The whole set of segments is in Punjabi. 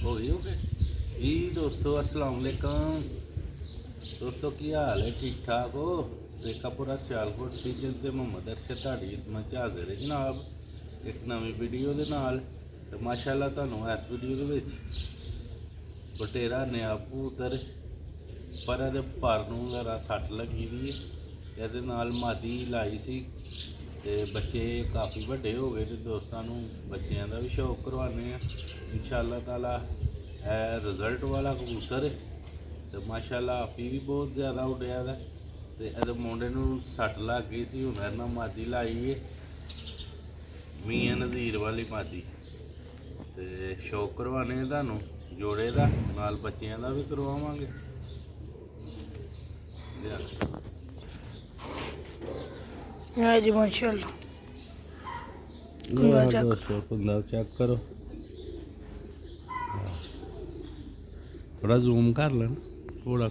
हो गई ओके जी दोस्तों, अस्सलाम वालेकुम दोस्तों, की हाल है? ठीक ठाक हो? रेखापुरा सियालकोट पिजन ते मोहम्मद अरशद तुहाडी खिदमत च हाजिर है जनाब एक नवीं वीडियो दे नाल। ते माशाअल्लाह तुहानूं इस वीडियो दे विच बटेरा नया कबूतर पर इहदे पर नूं जरा सੱਟ लगी दी है। ਇਹਦੇ ਨਾਲ ਮਾਦੀ ਲਾਈ ਸੀ ਤੇ ਬੱਚੇ ਕਾਫੀ ਵੱਡੇ ਹੋ ਗਏ ਤੇ ਦੋਸਤਾਂ ਨੂੰ ਬੱਚਿਆਂ ਦਾ ਵੀ ਸ਼ੌਕ ਕਰਵਾਉਂਦੇ ਆ ਇਨਸ਼ਾਅੱਲਾ ਤਾਲਾ। ਇਹ ਰਿਜ਼ਲਟ ਵਾਲਾ ਕਬੂਤਰ ਤੇ ਮਾਸ਼ਾਅੱਲਾ ਆਪੀ ਵੀ ਬਹੁਤ ਜ਼ਿਆਦਾ ਉੱਡਿਆ ਦਾ ਤੇ ਇਹਦੇ ਮੁੰਡੇ ਨੂੰ ਸੱਟ ਲੱਗ ਗਈ ਸੀ। ਹੁਣ ਇਹਨਾਂ ਮਾਦੀ ਲਾਈ ਹੈ ਮੀਆਂ ਨਜ਼ੀਰ ਵਾਲੀ ਮਾਦੀ ਤੇ ਸ਼ੌਕ ਕਰਵਾਉਣੇ ਆ ਤੁਹਾਨੂੰ ਜੋੜੇ ਦਾ, ਨਾਲ ਬੱਚਿਆਂ ਦਾ ਵੀ ਕਰਵਾਵਾਂਗੇ। जी माशाल्लाह कुंदा चेक करो, थोड़ा जूम कर लेना, थोड़ा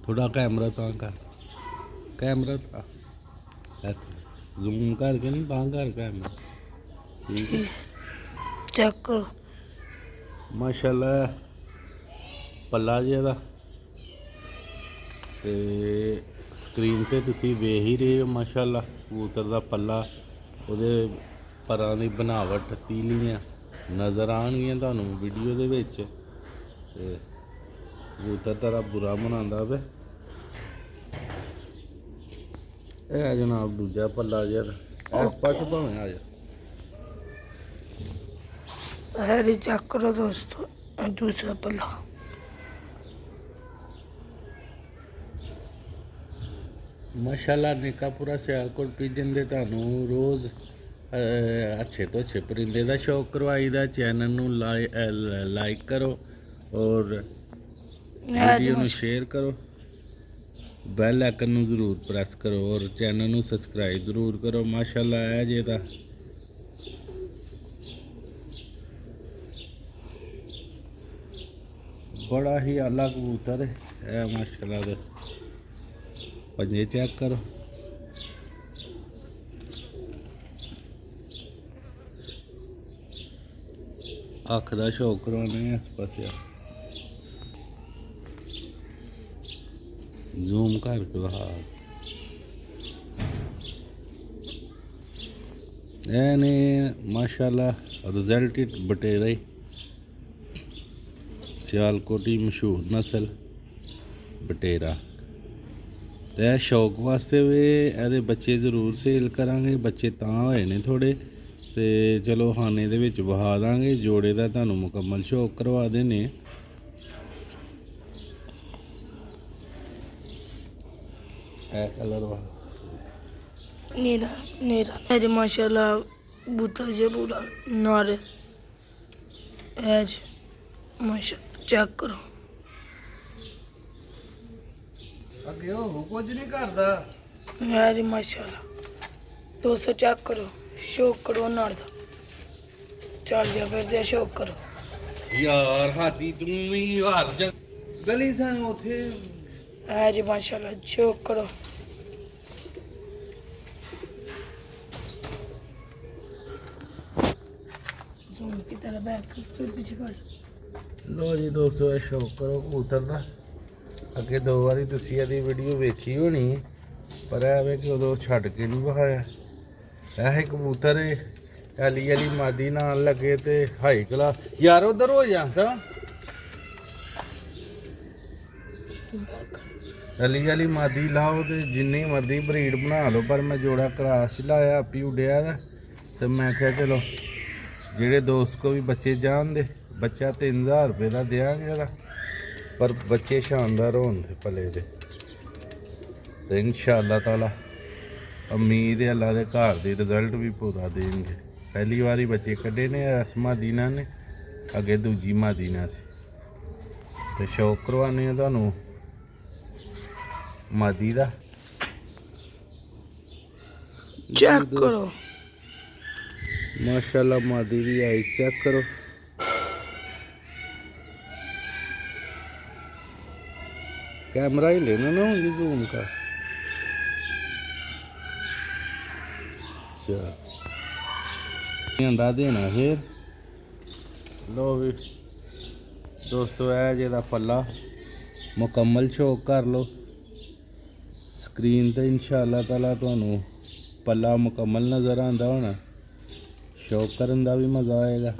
थोड़ा कैमरा ता कर, कैमरा ता जूम करके नहीं ता कर कैमरा, ठीक है चेक करो माशाल्लाह। पल्ला जिहदा ते ਸਕਰੀਨ ਤੇ ਤੁਸੀਂ ਵੇਖ ਹੀ ਰਹੇ ਹੋ ਮਾਸ਼ਾਅੱਲਾ ਕਬੂਤਰ ਦਾ ਪੱਲਾ, ਉਹਦੇ ਪਰਾਂ ਦੀ ਬਣਾਵਟ ਤੀਲੀਆਂ ਨਜ਼ਰ ਆਉਣਗੀਆਂ ਤੁਹਾਨੂੰ ਵੀਡੀਓ ਦੇ ਵਿੱਚ। ਤੇ ਕਬੂਤਰ ਤੇਰਾ ਬੁਰਾ ਮਨਾਉਂਦਾ ਵੇ। ਇਹ ਜਨਾਬ ਦੂਜਾ ਪੱਲਾ ਜਿਹੜਾ ਇਸ ਪਾਸੇ ਭਾਵੇਂ ਆ ਜਾ है जी। चेक करो दोस्तों दूसरा पल्ला माशाल्लाह नेकापुरा सियालकोट पिजन दे ਤੁਹਾਨੂੰ रोज़ अच्छे तो अच्छे परिंदे का शौक करवाईदा। चैनल ਨੂੰ लाइक करो और वीडियो ਨੂੰ शेयर करो, बैल आइकन ਨੂੰ ਜ਼ਰੂਰ प्रेस करो और चैनल ਨੂੰ सब्सक्राइब ਜ਼ਰੂਰ करो। माशाल्लाह है जे दा बड़ा ही आला कबूतर है माशाल्लाह दे। पंजे चेक करो, अख का शौक करवाने इस पास जूम करके बहा ने माशाल्लाह रिजल्ट बटेरा सियालकोटी मशहूर नस्ल बटेरा। तो यह शौक वास्ते भी ਇਹਦੇ ਬੱਚੇ ਜ਼ਰੂਰ ਸੇਲ ਕਰਾਂਗੇ। ਬੱਚੇ ਤਾਂ ਹੋਏ ਨੇ ਥੋੜੇ ਤੇ ਚਲੋ ਖਾਨੇ ਦੇ ਵਿੱਚ ਵਹਾ ਦਾਂਗੇ। ਜੋੜੇ ਦਾ ਤੁਹਾਨੂੰ ਮੁਕੰਮਲ ਸ਼ੌਕ ਕਰਵਾ ਦੇਣੇ। ਇਹ ਕਲਰ ਵਾ नीला नीला है जी माशाल्लाह कबूतर जे पूरा नारे है जी माशाल्लाह। चेक करो ਅੱਗੇ ਉਹ ਕੁਝ ਨਹੀਂ ਕਰਦਾ है जी माशाल्लाह दोस्तों। चेक करो शौक करो नार दा चल जा फिर दे शौक करो ਯਾਰ ਹਾਦੀ ਤੂੰ ਵੀ ਹਾਰ ਜਾ ਗਲੀ ਸਾਂ ਉਥੇ। है जी माशाल्लाह शौक करो। जूम की तरह बैक फिर पीछे कर ਲੋ ਜੀ ਦੋਸਤੋ, ਇਹ ਸ਼ੌਕ ਕਰੋ ਕਬੂਤਰ ਦਾ। ਅੱਗੇ 2 ਵਾਰੀ ਤੁਸੀਂ ਇਹਦੀ ਵੀਡੀਓ ਵੇਖੀ ਹੋਣੀ ਪਰ ਐਵੇਂ ਕਿ ਉਦੋਂ ਛੱਡ ਕੇ ਨਹੀਂ ਵਹਾਇਆ। ਇਹ ਕਬੂਤਰ ਐਲੀ ਵਾਲੀ ਮਾਦੀ ਨਾਲ ਲੱਗੇ ਤੇ ਹਾਈ ਕਲਾਸ। ਯਾਰ ਉਧਰ ਹੋ ਜਾ ਤਾਂ ਐਲੀ ਵਾਲੀ ਮਾਦੀ ਲਾਓ ਤੇ ਜਿੰਨੀ ਮਰਜ਼ੀ ਬਰੀਡ ਬਣਾ ਲਓ, ਪਰ ਮੈਂ ਜੋੜਾ ਕਰਾਸ ਲਾਇਆ ਆਪੀ ਉੱਡਿਆ ਦਾ ਤੇ ਮੈਂ ਕਿਹਾ ਚਲੋ ਜਿਹੜੇ ਦੋਸਤ ਕੋ ਵੀ ਬੱਚੇ ਜਾਣਦੇ ਬੱਚਾ 3000 ਰੁਪਏ ਦਾ ਦਿਆਂਗੇ ਉਹਦਾ, पर बच्चे शानदार होंगे भले दे। तो इंशाअल्लाह ताला उम्मीद है अल्लाह के घर दे रिजल्ट भी पूरा देंगे। पहली बारी बच्चे कढ़े ने इस मादीना ने, अगे दूजी मादीना से। तो शौक करवाने तुहानू मादी दा। चेक करो माशाल्लाह मादी दी आइस चेक करो। कैमरा ही लेना ना होंगे जूम का। अच्छा अंडा देना फिर लो भी दोस्तों है जेदा पल्ला मुकम्मल शौक कर लो स्क्रीन ते इंशाअल्लाह ताला तुहानू पल्ला मुकम्मल नज़र आंदा होना शौक करन दा भी मज़ा आएगा।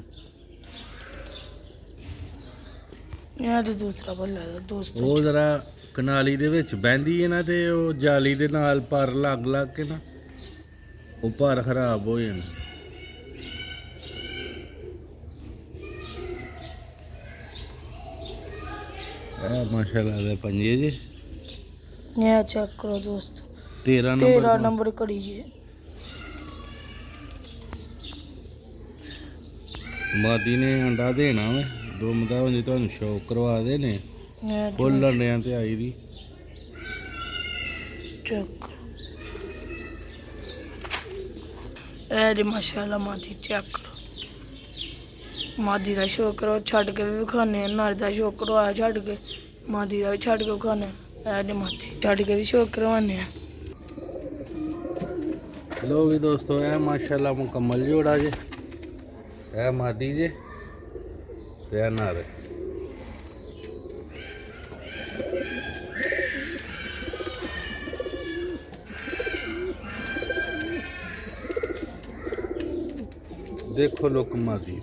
ਇਹ ਤੇ ਦੂਸਰਾ ਬੱਲਾ ਦਾ ਦੋਸਤ ਉਹ ਜ਼ਰਾ ਕਨਾਲੀ ਦੇ ਵਿੱਚ ਬਹਿੰਦੀ ਹੈ ਨਾ ਤੇ ਉਹ ਜਾਲੀ ਦੇ ਨਾਲ ਪਰ ਲੱਗ ਲੱਗ ਕੇ ਨਾ ਉਹ ਪਰ ਖਰਾਬ ਹੋ ਜਾਂਦਾ। ਇਹ ਮਾਸ਼ਾਅੱਲਾ ਦੇ ਪੰਜੇ ਜੀ ਇਹ ਚੈੱਕ ਕਰੋ ਦੋਸਤ 13 13 ਨੰਬਰ ਨੰਬਰ ਕੜੀ ਜੀ ਮਾਦੀ ਨੇ ਅੰਡਾ ਦੇਣਾ ਵੇ ਦੁਮਦਾ ਹੁੰਦੀ ਤੁਹਾਨੂੰ ਸ਼ੌਕ ਕਰਵਾ ਦੇ ਨੇ ਇਹ ਫੁੱਲ ਅੰਡਿਆਂ ਤੇ ਆਈ ਦੀ ਚੈੱਕ ਇਹ ਜੀ ਮਾਸ਼ਾਅੱਲਾ ਮਾਦੀ ਚੈੱਕ ਕਰੋ ਮਾਦੀ ਦਾ ਸ਼ੌਕ ਕਰੋ ਛੱਡ ਕੇ ਵੀ ਵਿਖਾਣੇ ਨਰ ਦਾ ਸ਼ੌਕ ਕਰਵਾਇਆ ਛੱਡ ਕੇ ਮਾਦੀ ਦਾ ਵੀ ਛੱਡ ਕੇ ਵਿਖਾਣੇ ਇਹ ਜੀ ਮਾਦੀ ਛੱਡ ਕੇ ਵੀ ਸ਼ੌਕ ਕਰਵਾਉਂਦੇ ਆ। ਲੋ ਵੀ ਦੋਸਤੋ ਇਹ ਮਾਸ਼ਾਅੱਲਾ ਮੁਕੰਮਲ ਜੋੜਾ ਜੇ ਇਹ ਮਾਦੀ ਜੇ ਤੇ ਇਹ ਨਰ देखो लोग मादी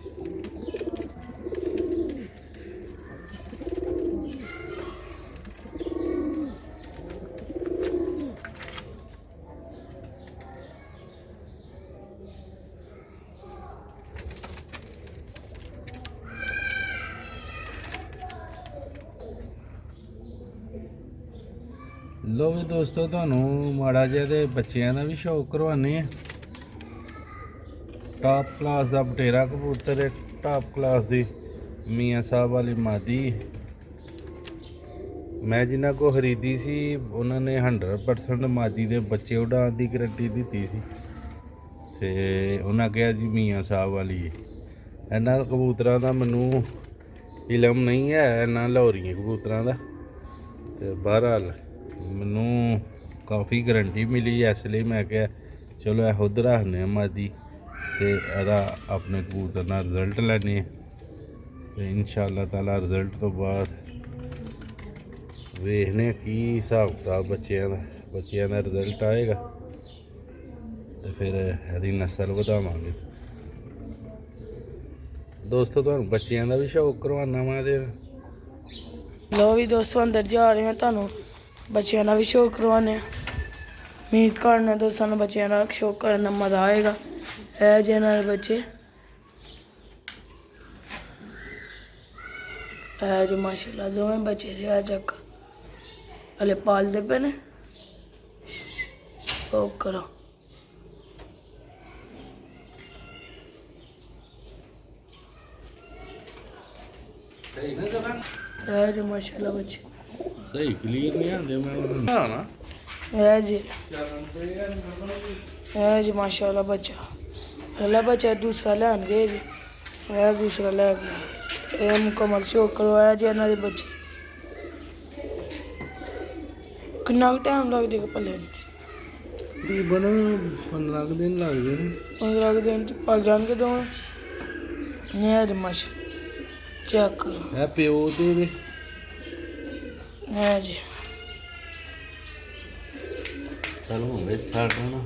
लो भी दोस्तों ਤੁਹਾਨੂੰ ਮਾੜਾ ਜਿਹਾ ਤੇ ਬੱਚਿਆਂ ਦਾ ਵੀ ਸ਼ੌਕ ਕਰਵਾਉਂਦੇ ਆ। ਟਾਪ ਕਲਾਸ ਦਾ ਬਟੇਰਾ ਕਬੂਤਰ ਹੈ ਟਾਪ ਕਲਾਸ ਦੀ ਮੀਆਂ ਸਾਹਿਬ ਵਾਲੀ ਮਾਦੀ ਮੈਂ ਜਿਨ੍ਹਾਂ ਕੋ ਖਰੀਦੀ ਸੀ ਉਹਨਾਂ ਨੇ 100% ਮਾਦੀ ਦੇ ਬੱਚੇ ਉਡਾਉਣ ਦੀ ਗਰੰਟੀ ਦਿੱਤੀ ਸੀ ਤੇ ਉਹਨਾਂ ਕਿਹਾ ਜੀ ਮੀਆਂ ਸਾਹਿਬ ਵਾਲੀ ਹੈ। ਇਹਨਾਂ ਕਬੂਤਰਾਂ ਦਾ ਮੈਨੂੰ ਇਲਮ ਨਹੀਂ ਹੈ ਇਹਨਾਂ ਲਾਹੌਰੀ ਕਬੂਤਰਾਂ ਦਾ ਤੇ ਬਹਰਹਾਲ ਮੈਨੂੰ ਕਾਫੀ ਗਰੰਟੀ ਮਿਲੀ ਇਸ ਲਈ ਮੈਂ ਕਿਹਾ ਚਲੋ ਇਹ ਖੁਦ ਰੱਖਦੇ ਹਾਂ ਮਾਦੀ ਤੇ ਇਹਦਾ ਆਪਣੇ ਕਬੂਤਰ ਦਾ ਰਿਜ਼ਲਟ ਲੈਣੇ ਤੇ ਇਨਸ਼ਾਅੱਲਾ ਤਾਲਾ ਰਿਜ਼ਲਟ ਤੋਂ ਬਾਅਦ ਵੇਖਨੇ ਕੀ ਹਿਸਾਬ ਕਿਤਾਬ ਬੱਚਿਆਂ ਦਾ ਰਿਜ਼ਲਟ ਆਏਗਾ ਤੇ ਫਿਰ ਇਹਦੀ ਨਸਲ ਵਧਾਵਾਂਗੇ। ਦੋਸਤੋ ਤੁਹਾਨੂੰ ਬੱਚਿਆਂ ਦਾ ਵੀ ਸ਼ੌਕ ਕਰਵਾਉਣਾ ਵਾ ਤੇ ਲੋ ਵੀ ਦੋਸਤੋ ਅੰਦਰ ਜਾ ਰਹੇ ਹਾਂ ਤੁਹਾਨੂੰ ਬੱਚਿਆਂ ਦਾ ਵੀ ਸ਼ੌਕ ਕਰਵਾਉਂਦੇ ਆ। ਉਮੀਦ ਕਰਨਾ ਦੋਸਤਾਂ ਨੂੰ ਬੱਚਿਆਂ ਦਾ ਸ਼ੌਕ ਕਰਨ ਦਾ ਮਜ਼ਾ ਆਏਗਾ। ਇਹ ਜਿਹੇ ਨਾਲ ਬੱਚੇ ਇਹ ਜੋ ਮਾਸ਼ਾਅੱਲਾ ਦੋਵੇਂ ਬੱਚੇ ਰਿਹਾ ਚੱਕ ਹਲੇ ਪਾਲਦੇ ਪਏ ਨੇ ਸ਼ੌਕ ਕਰੋ। ਸਹੀ ਨਾ ਜਵਾਨ ਇਹ ਜੋ ਮਾਸ਼ਾਅੱਲਾ ਬੱਚੇ ਸਹੀ ਕਲੀਅਰ ਨਹੀਂ ਆਉਂਦੇ ਮੈਂ ਨਾ ਇਹ ਜੀ ਮਾਸ਼ਾਅੱਲਾ ਬੱਚਾ ਪਹਿਲਾ ਬੱਚਾ ਦੂਸਰਾ ਲੈਣ ਗਏ ਜੀ ਇਹ ਦੂਸਰਾ ਲੈ ਗਿਆ ਇਹ ਮੁਕੰਮਲ ਸ਼ੌਕ ਕਰਵਾਇਆ ਜੀ ਇਹਨਾਂ ਦੇ ਬੱਚੇ। ਕਿੰਨਾ ਟਾਈਮ ਲੱਗ ਜਾਏਗਾ ਪੱਲੇ ਤਕਰੀਬਨ 15 ਦਿਨ ਲੱਗ ਜਾਣੇ 15 ਦਿਨ ਚ ਪਲ ਜਾਣਗੇ ਦੋਵੇਂ। ਇਹ ਜੀ ਮਾਸ਼ਾ ਚੈੱਕ ਕਰੋ ਇਹ ਪਿਓ ਤੇ ਇਹਦੇ ਇਹ ਜੀ ਚਲ ਹੋਵੇ ਛੱਡ ਨਾ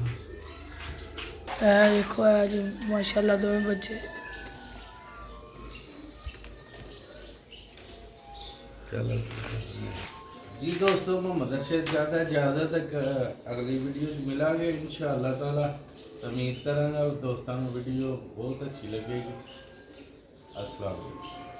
ਇਹ ਦੇਖੋ ਇਹ ਜੀ ਮਾਸ਼ਾਅੱਲਾ ਦੋਵੇਂ ਬੱਚੇ चलो जी दोस्तों मोहम्मद अरशद ज़्यादा तक अगली वीडियो मिलेंगे इंशाअल्लाह ताला। उम्मीद करूँगा दोस्तों वीडियो बहुत अच्छी लगेगी। अस्सलाम वालेकुम।